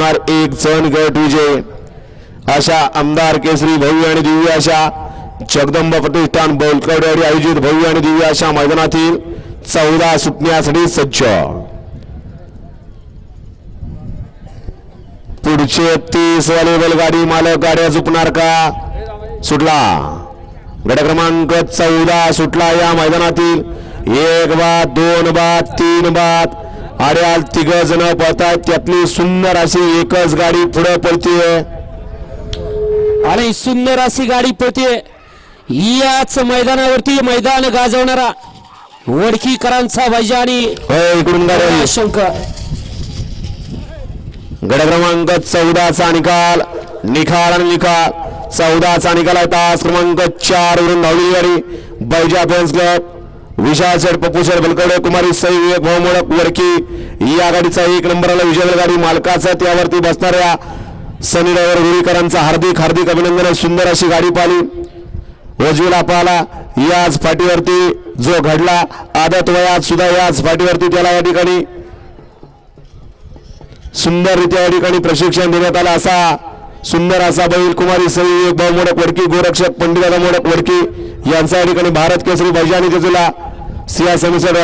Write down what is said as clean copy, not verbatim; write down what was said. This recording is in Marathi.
होणार एक जण गट विजय अशा आमदार केसरी भव्य आणि दिव्य अशा जगदंबा प्रतिष्ठान बोलकवडे आयोजित भव्य आणि दिव्य अशा मैदानातील 14 सुटण्यासाठी सज्ज। पुढचे 30 वाले बैलगाडी मालक गाड्या झुपणार का? सुटला गट क्रमांक 14 सुटला या मैदानातील 1 बाद 2 बाद 3 बाद आड्याल 3 जण पळतात त्यातली सुंदर अशी एकच गाडी पुढे पळतीये आणि सुंदर अशी गाडी पळते याच मैदानावरती मैदान गाजवणारा वडकीकरांचा वैजा आणि इकडून गाडी शंकर। गट क्रमांक 14 चा निकाल आणि निकाल 14 चा निकाल आहे तास क्रमांक 4 वरून धावली गाडी बैजा फॅन्स क्लब विशाल शेठ पप्पू शेठ बलकवडे कुमारी सई विवेक भाऊ मोडक वडकी या गाडीचा 1 नंबरला विजय गाडी मालकाचा त्यावरती बसणाऱ्या सनी ड्रायव्हर गुरीकरांचा हार्दिक अभिनंदन। सुंदर अशी गाडी पाहिली उजवीला पाहिला याच फाटीवरती जो घडला आदत वयात सुद्धा याच फाटीवरती त्याला या ठिकाणी सुंदररित्या या ठिकाणी प्रशिक्षण देण्यात आलं असा सुंदर असा बैल कुमारी सई विवेक भाऊ मोडक वडकी गोरक्षक पंडितदादा मोडक वडकी यांचा या ठिकाणी भारत केसरी बैजानी जेजुला सिया समिसर